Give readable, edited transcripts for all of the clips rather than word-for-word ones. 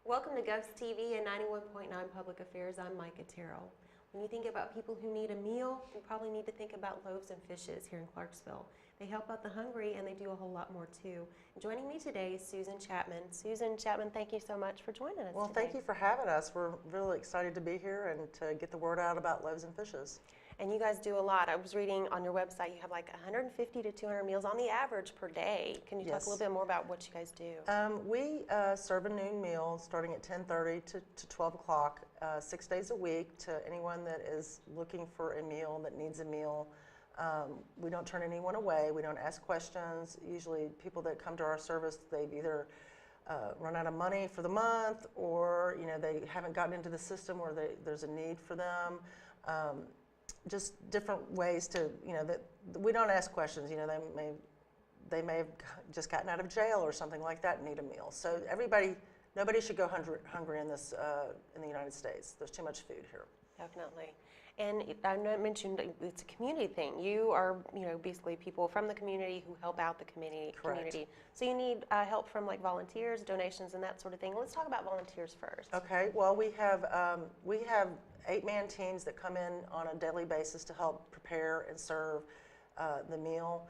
Welcome to Ghost TV and 91.9 Public Affairs. I'm Micah Terrell. When you think about people who need a meal, you probably need to think about Loaves and Fishes here in Clarksville. They help out the hungry, and they do a whole lot more too. Joining me today is Susan Chapman. Susan Chapman, thank you so much for joining us Well, today. thank you for having us. We're really excited to be here and to get the word out about Loaves and Fishes. And you guys do a lot. I was reading on your website, you have like 150 to 200 meals on the average per day. Can you talk a little bit more about what you guys do? We serve a noon meal starting at 10:30 to 12 o'clock, 6 days a week, to anyone that is looking for a meal, that needs a meal. We don't turn anyone away. We don't ask questions. Usually people that come to our service, they've either run out of money for the month, or they haven't gotten into the system where there's a need for them. Just different ways to, that we don't ask questions. They may have just gotten out of jail or something like that and need a meal. So nobody should go hungry in this in the United States. There's too much food here. Definitely. And I mentioned it's a community thing. You are, basically people from the community who help out the community. Correct. So you need help from like volunteers, donations, and that sort of thing. Let's talk about volunteers first. Okay. Well, we have 8-man teams that come in on a daily basis to help prepare and serve the meal.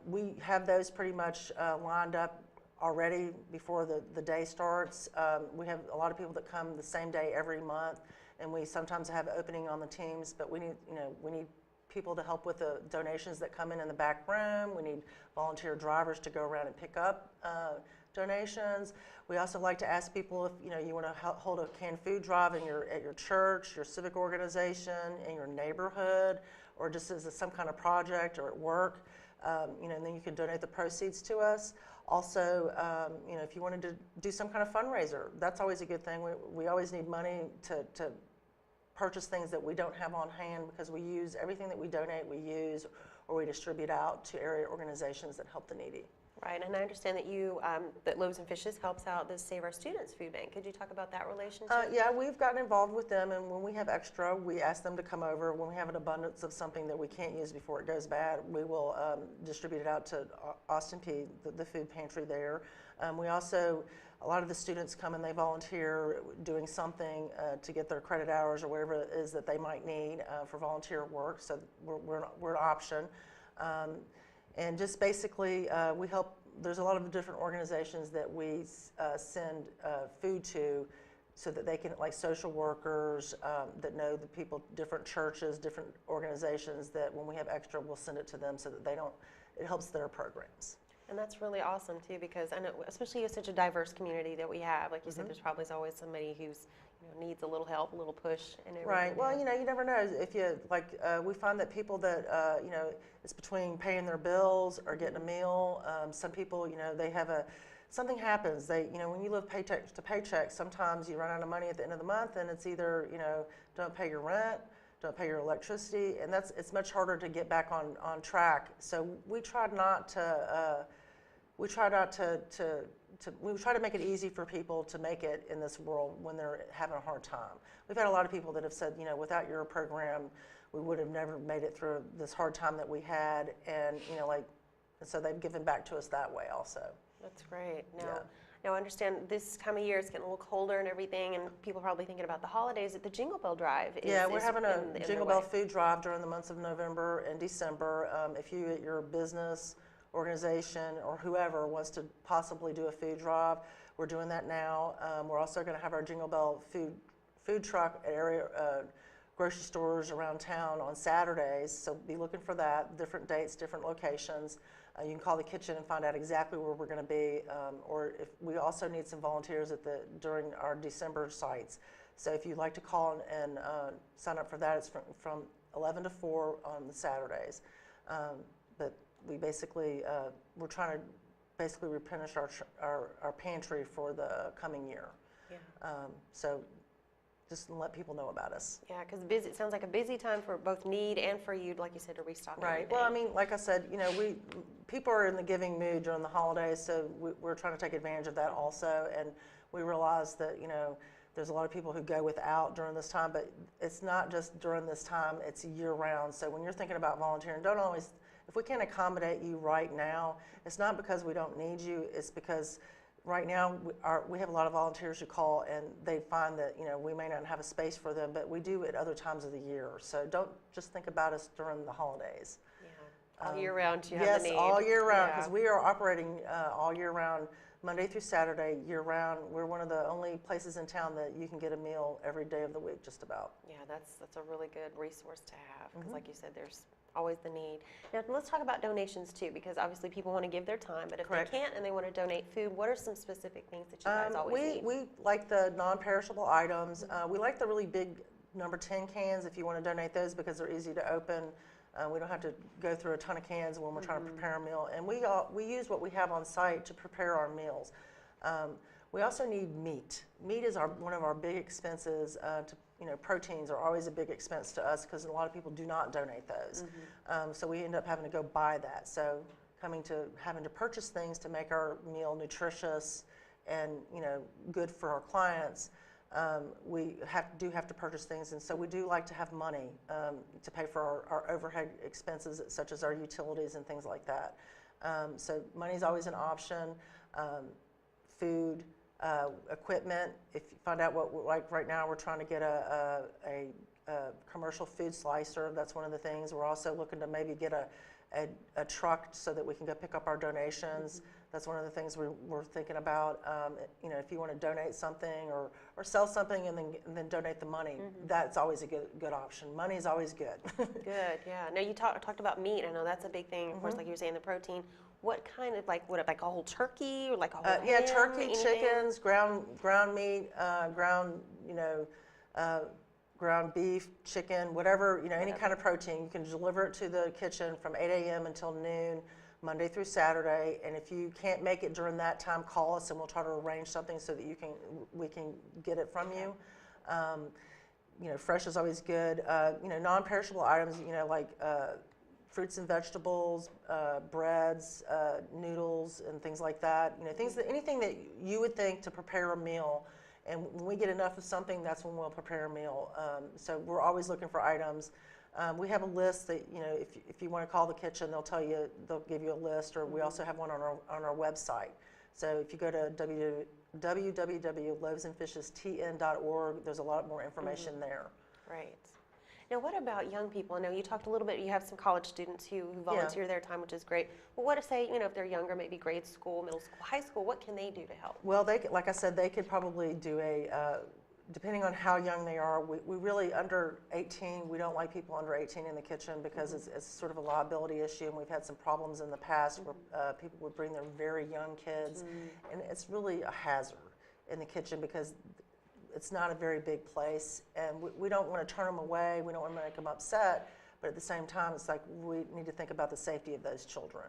We have those pretty much lined up already before the day starts. We have a lot of people that come the same day every month, and we sometimes have opening on the teams, but we need people to help with the donations that come in the back room. We need volunteer drivers to go around and pick up donations. We also like to ask people if you want to hold a canned food drive at your church, your civic organization, in your neighborhood, or just as some kind of project or at work. And then you can donate the proceeds to us. Also, if you wanted to do some kind of fundraiser, that's always a good thing. We always need money to purchase things that we don't have on hand, because we use everything that we donate, we use or we distribute out to area organizations that help the needy. Right, and I understand that that Loaves and Fishes helps out the Save Our Students food bank. Could you talk about that relationship? Yeah, we've gotten involved with them, and when we have extra, we ask them to come over. When we have an abundance of something that we can't use before it goes bad, we will distribute it out to Austin P, the food pantry there. We also, a lot of the students come and they volunteer doing something to get their credit hours or whatever it is that they might need for volunteer work, so we're an option. And just basically, we help. There's a lot of different organizations that we send food to, so that they can, like social workers that know the people, different churches, different organizations, that when we have extra, we'll send it to them so that it helps their programs. And that's really awesome too, because I know, especially with such a diverse community that we have, like you said, there's probably always somebody who's needs a little help, a little push, and everything. Right. Well, you never know. If you we find that people that it's between paying their bills or getting a meal. Some people, they have something happens. When you live paycheck to paycheck, sometimes you run out of money at the end of the month, and it's either don't pay your rent, don't pay your electricity, and it's much harder to get back on track. So we try not to. We try to make it easy for people to make it in this world when they're having a hard time. We've had a lot of people that have said, without your program, we would have never made it through this hard time that we had, and so they've given back to us that way also. That's great. Now I understand this time of year it's getting a little colder and everything, and people are probably thinking about the holidays. At the Jingle Bell Drive. We're having a Jingle Bell food drive during the months of November and December. If you at your business, organization, or whoever wants to possibly do a food drive, we're doing that now. We're also going to have our Jingle Bell food truck at area grocery stores around town on Saturdays, so be looking for that. Different dates, different locations. You can call the kitchen and find out exactly where we're going to be, or if we also need some volunteers during our December sites. So if you'd like to call and sign up for that, it's from 11 to 4 on the Saturdays. But we basically, we're trying to basically replenish our pantry for the coming year. Yeah. So just let people know about us. Yeah, because it sounds like a busy time for both need and for you, like you said, to restock. Right. Everything. Well, I mean, like I said, people are in the giving mood during the holidays, so we're trying to take advantage of that also. And we realize that there's a lot of people who go without during this time, but it's not just during this time; it's year round. So when you're thinking about volunteering, don't always. if we can't accommodate you right now, it's not because we don't need you, it's because right now we have a lot of volunteers who call and they find that, we may not have a space for them, but we do at other times of the year. So don't just think about us during the holidays. Yeah. All year round you have yes, the need. all year round, because Yeah. we are operating all year round, Monday through Saturday, year round. We're one of the only places in town that you can get a meal every day of the week, just about. Yeah, that's a really good resource to have, because like you said, there's always the need. Now let's talk about donations too, because obviously people want to give their time, but if Correct. they can't and they want to donate food, what are some specific things that you guys always need? We like the non-perishable items. We like the really big number 10 cans if you want to donate those, because they're easy to open. We don't have to go through a ton of cans when we're trying to prepare a meal. And we use what we have on site to prepare our meals. We also need meat. Meat is one of our big expenses. Proteins are always a big expense to us because a lot of people do not donate those. So we end up having to go buy that. So having to purchase things to make our meal nutritious and good for our clients. We do have to purchase things, and so we do like to have money to pay for our overhead expenses, such as our utilities and things like that. So money is always an option. Food, equipment. If you find out like right now, we're trying to get a commercial food slicer. That's one of the things. We're also looking to maybe get a truck so that we can go pick up our donations. That's one of the things we're thinking about. If you want to donate something or sell something and then donate the money, that's always a good option. Money is always good. Good, yeah. Now you talked about meat. I know that's a big thing. Of course, like you were saying, the protein. What kind of like a whole turkey or like a whole yeah, ham, turkey, anything? chickens, ground meat, ground beef, chicken, whatever, any kind of protein. You can deliver it to the kitchen from 8 a.m. until noon, Monday through Saturday. And if you can't make it during that time, call us and we'll try to arrange something so that we can get it from you. Fresh is always good. Non-perishable items, like fruits and vegetables, breads, noodles, and things like that. Anything that you would think to prepare a meal. And when we get enough of something, that's when we'll prepare a meal. So we're always looking for items. We have a list that, if you want to call the kitchen, they'll give you a list, or we also have one on our website. So if you go to www.loavesandfishestn.org, there's a lot more information there. Right. Now, what about young people? I know you talked a little bit, you have some college students who volunteer their time, which is great. But what if, say, if they're younger, maybe grade school, middle school, high school, what can they do to help? Well, like I said, they could probably do depending on how young they are, we really, under 18, we don't like people under 18 in the kitchen because it's sort of a liability issue, and we've had some problems in the past where people would bring their very young kids, and it's really a hazard in the kitchen because it's not a very big place, and we don't want to turn them away, we don't want to make them upset, but at the same time, it's like we need to think about the safety of those children.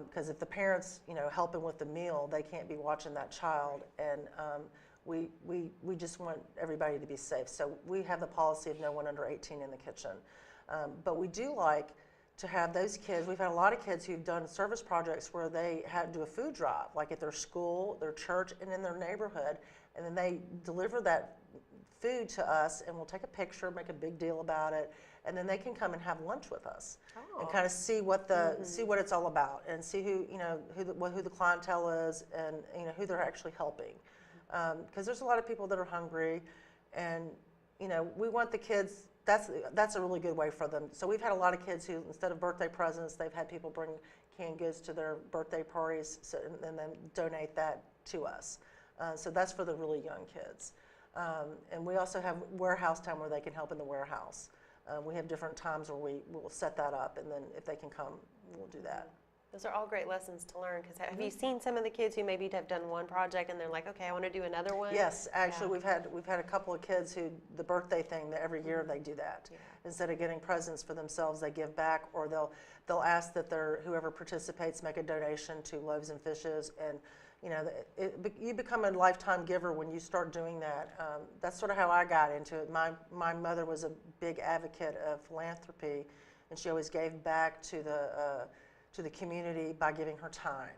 Because if the parents, helping with the meal, they can't be watching that child, and we just want everybody to be safe. So we have the policy of no one under 18 in the kitchen. But we do like to have those kids. We've had a lot of kids who've done service projects where they had to do a food drive, like at their school, their church, and in their neighborhood. And then they deliver that food to us, and we'll take a picture, make a big deal about it, and then they can come and have lunch with us and kind of see what it's all about, and see who the clientele is, and who they're actually helping. Because there's a lot of people that are hungry, and we want the kids. That's a really good way for them. So we've had a lot of kids who, instead of birthday presents, they've had people bring canned goods to their birthday parties, and then donate that to us. So that's for the really young kids. And we also have warehouse time where they can help in the warehouse. We have different times where we'll set that up, and then if they can come, we'll do that. Those are all great lessons to learn, because have you seen some of the kids who maybe have done one project and they're like, okay, I want to do another one? Yes, actually, we've had a couple of kids who, the birthday thing, that every year they do that. Yeah. Instead of getting presents for themselves, they give back, or they'll ask that whoever participates make a donation to Loaves and Fishes, and you become a lifetime giver when you start doing that. That's sort of how I got into it. My mother was a big advocate of philanthropy, and she always gave back to the community by giving her time,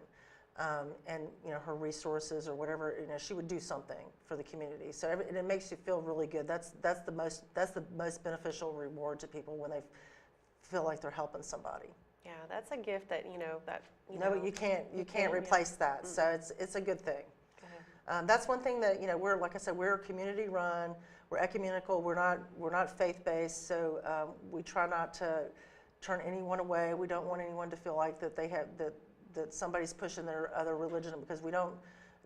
and her resources or whatever. She would do something for the community. So and it makes you feel really good. That's the most beneficial reward to people when they feel like they're helping somebody. Yeah, that's a gift that, No, you can't replace that. So it's a good thing. That's one thing that, we're, like I said, we're community run, we're ecumenical, we're not faith-based, so we try not to turn anyone away. We don't want anyone to feel like that that somebody's pushing their other religion, because we don't,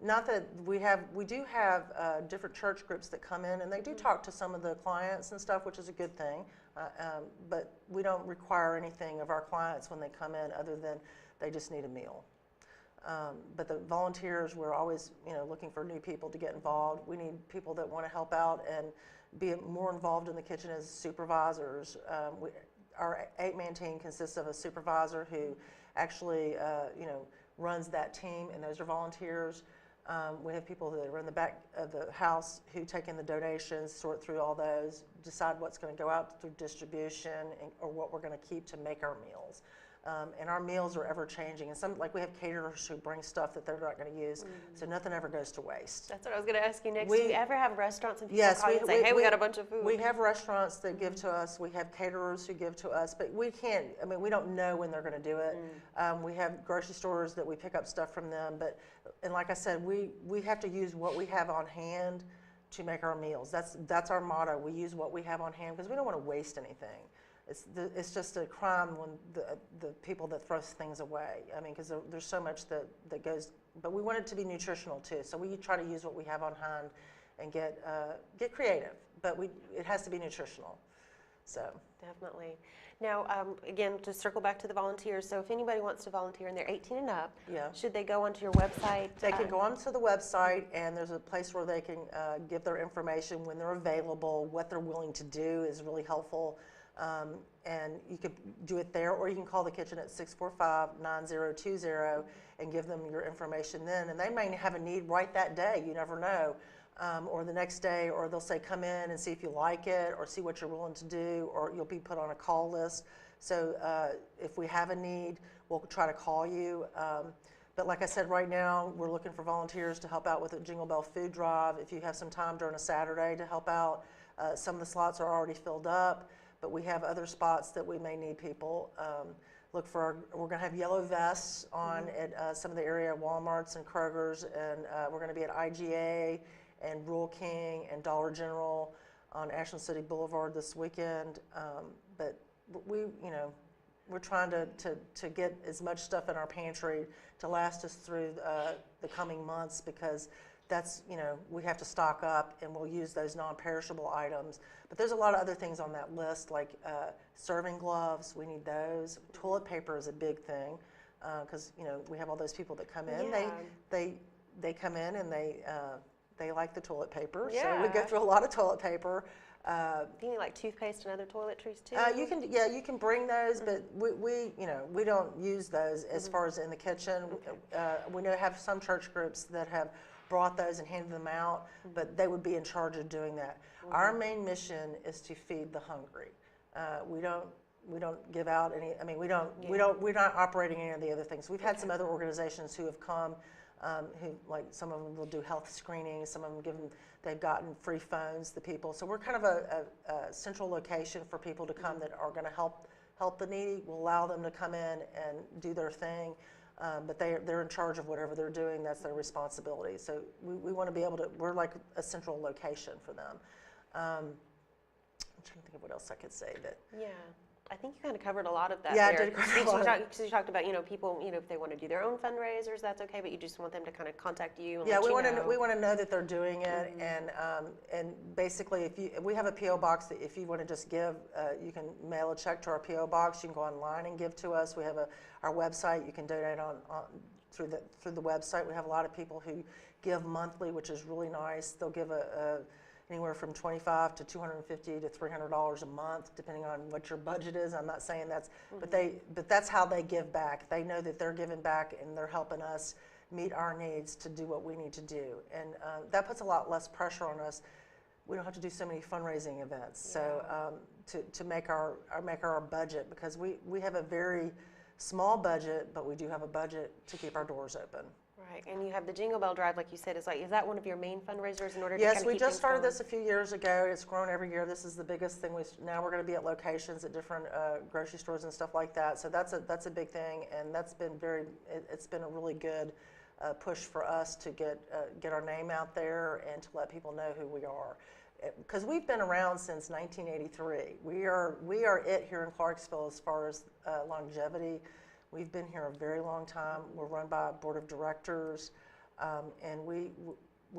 not that we do have different church groups that come in, and they do talk to some of the clients and stuff, which is a good thing, but we don't require anything of our clients when they come in other than they just need a meal. But the volunteers, we're always, looking for new people to get involved. We need people that want to help out and be more involved in the kitchen as supervisors. Our 8-man team consists of a supervisor who actually, runs that team, and those are volunteers. We have people that are in the back of the house who take in the donations, sort through all those, decide what's going to go out through distribution, or what we're going to keep to make our meals. And our meals are ever changing, and we have caterers who bring stuff that they're not going to use, so nothing ever goes to waste. That's what I was going to ask you next. Do you ever have restaurants and people call you and say, hey, we got a bunch of food? We have restaurants that give to us, we have caterers who give to us, but we can't, we don't know when they're going to do it. We have grocery stores that we pick up stuff from them, and like I said, we have to use what we have on hand to make our meals. That's our motto. We use what we have on hand because we don't want to waste anything. It's just a crime when the people that throw things away. Because there's so much that goes, but we want it to be nutritional too. So we try to use what we have on hand and get creative, but it has to be nutritional. So definitely. Now, again, to circle back to the volunteers. So if anybody wants to volunteer and they're 18 and up, should they go onto your website? They can go onto the website, and there's a place where they can give their information when they're available. What they're willing to do is really helpful. And you could do it there, or you can call the kitchen at 645-9020 and give them your information then. And they may have a need right that day, you never know, or the next day, or they'll say come in and see if you like it, or see what you're willing to do, or you'll be put on a call list. So if we have a need, we'll try to call you. But like I said, right now we're looking for volunteers to help out with a Jingle Bell food drive. If you have some time during a Saturday to help out, some of the slots are already filled up. But we have other spots that we may need people. We're going to have yellow vests on at some of the area Walmarts and Kroger's, and we're going to be at IGA and Rural King and Dollar General on Ashland City Boulevard this weekend. But we're trying to get as much stuff in our pantry to last us through the coming months, because that's, we have to stock up, and we'll use those non-perishable items. But there's a lot of other things on that list, like serving gloves, we need those. Toilet paper is a big thing, because, we have all those people that come in. Yeah. They come in and they like the toilet paper, Yeah. so we go through a lot of toilet paper. Do you need like toothpaste and other toiletries too? You can bring those, but we don't use those as far as in the kitchen. We have some church groups that have brought those and handed them out, but they would be in charge of doing that. Our main mission is to feed the hungry. We don't give out any. We're not operating any of the other things. We've had some other organizations who have come, who, like, some of them will do health screenings. Some of them they've gotten free phones. The people. So we're kind of a central location for people to come that are going to help the needy. We'll allow them to come in and do their thing. But they're in charge of whatever they're doing. That's their responsibility. So we want to be able to, we're like a central location for them. I'm trying to think of what else I could say. Yeah, I think you kind of covered a lot of that. Yeah, there. I did cover a lot. Because you talked about, people, if they want to do their own fundraisers, that's okay, but you just want them to kind of contact you and let we you want know. We want to know that they're doing it, and basically, we have a PO box that if you want to just give, you can mail a check to our PO box. You can go online and give to us. We have our website. You can donate through the website. We have a lot of people who give monthly, which is really nice. They'll give anywhere from $25 to $250 to $300 a month, depending on what your budget is. I'm not saying that's, but that's how they give back. They know that they're giving back, and they're helping us meet our needs to do what we need to do, and that puts a lot less pressure on us. We don't have to do so many fundraising events, so to make our budget, because we have a very small budget, but we do have a budget to keep our doors open. Right, and you have the Jingle Bell Drive, like you said, is that one of your main fundraisers in order to Yes, kind of we keep just things started going? this a few years ago. It's grown every year. This is the biggest thing. Now we're going to be at locations at different grocery stores and stuff like that. So that's a big thing, and that's been it's been a really good push for us to get our name out there and to let people know who we are. Because we've been around since 1983. We are it here in Clarksville as far as longevity. We've been here a very long time. We're run by a board of directors. And we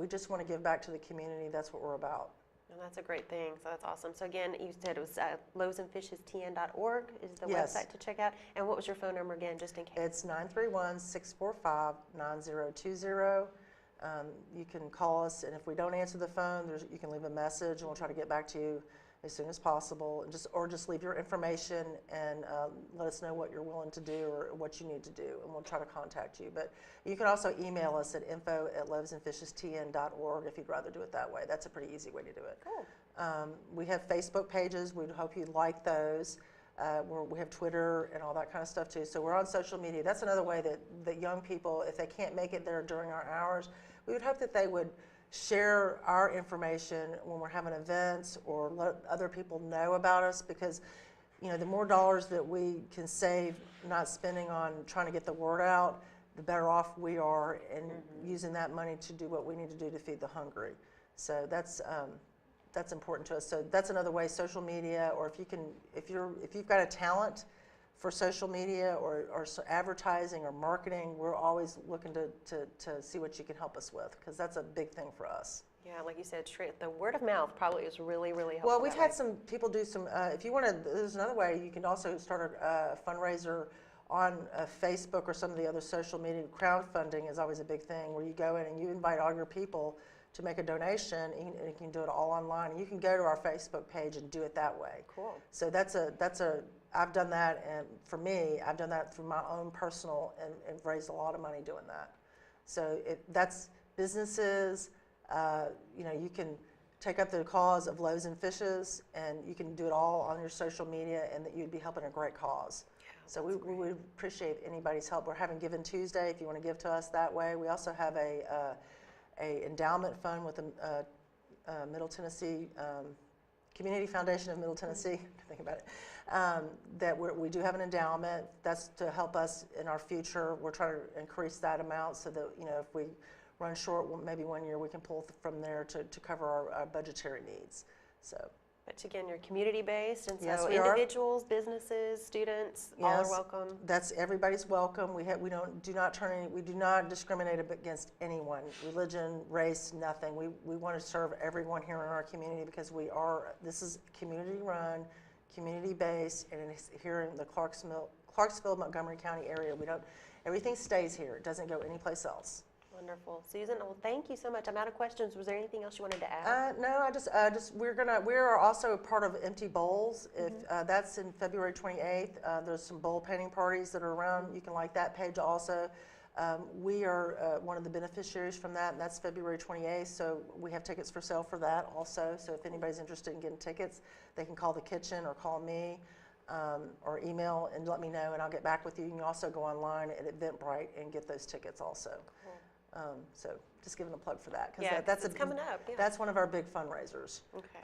just want to give back to the community. That's what we're about. And that's a great thing. So that's awesome. So again, you said it was loavesandfishestn.org is the Yes. website to check out. And what was your phone number again, just in case? It's 931-645-9020. You can call us, and if we don't answer the phone, you can leave a message, and we'll try to get back to you as soon as possible. And just leave your information and let us know what you're willing to do or what you need to do, and we'll try to contact you. But you can also email us at info@loavesandfishestn.org if you'd rather do it that way. That's a pretty easy way to do it. Cool. We have Facebook pages. We'd hope you'd like those. We have Twitter and all that kind of stuff too. So we're on social media. That's another way that young people, if they can't make it there during our hours, we would hope that they would share our information when we're having events or let other people know about us, because the more dollars that we can save not spending on trying to get the word out, the better off we are in using that money to do what we need to do to feed the hungry. So that's important to us. So that's another way, social media, or if you've got a talent for social media or advertising or marketing, we're always looking to see what you can help us with, because that's a big thing for us. Yeah, like you said, the word of mouth probably is really, really helpful. Well, we've had some people do some, if you want to, there's another way, you can also start a fundraiser on Facebook or some of the other social media. Crowdfunding is always a big thing, where you go in and you invite all your people to make a donation, and you can do it all online. And you can go to our Facebook page and do it that way. Cool. So I've done that, and for me, I've done that through my own personal and raised a lot of money doing that. So that's businesses, you can take up the cause of Loaves and Fishes, and you can do it all on your social media, and that you'd be helping a great cause. Yeah, so we would appreciate anybody's help. We're having Giving Tuesday if you want to give to us that way. We also have a endowment fund with the Middle Tennessee Community Foundation of Middle Tennessee. Think about it. That we do have an endowment. That's to help us in our future. We're trying to increase that amount so that if we run short, maybe one year we can pull from there to cover our budgetary needs. So. But again, you're community-based, and so Yes, we individuals, businesses, students, all are Yes. welcome. Everybody's welcome. We do not discriminate against anyone, religion, race, nothing. We want to serve everyone here in our community, because this is community-run, community-based, and it's here in the Clarksville, Montgomery County area. Everything stays here. It doesn't go anyplace else. Wonderful. Susan, well, thank you so much. I'm out of questions. Was there anything else you wanted to add? No, we are also part of Empty Bowls. That's in February 28th. There's some bowl painting parties that are around. You can like that page also. We are one of the beneficiaries from that, and that's February 28th. So we have tickets for sale for that also. So if anybody's interested in getting tickets, they can call the kitchen or call me or email and let me know, and I'll get back with you. You can also go online at Eventbrite and get those tickets also. Cool. So just giving a plug for that, because it's coming up. Yeah. That's one of our big fundraisers. Okay.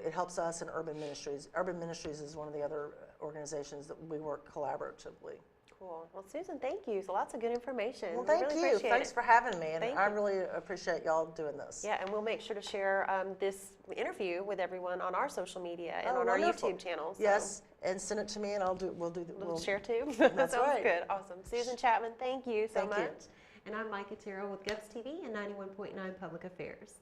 It helps us in Urban Ministries. Urban Ministries is one of the other organizations that we work collaboratively. Cool. Well, Susan, thank you. So lots of good information. Well, We thank really you. appreciate Thanks it. for having me, and Thank I you. really appreciate y'all doing this. Yeah, and we'll make sure to share this interview with everyone on our social media and on wonderful. our YouTube channel. So Yes, and send it to me, and we'll share too. That's Sounds right. good. Awesome. Susan Chapman, thank you so Thank much. you. And I'm Micah Terrell with Govs TV and 91.9 Public Affairs.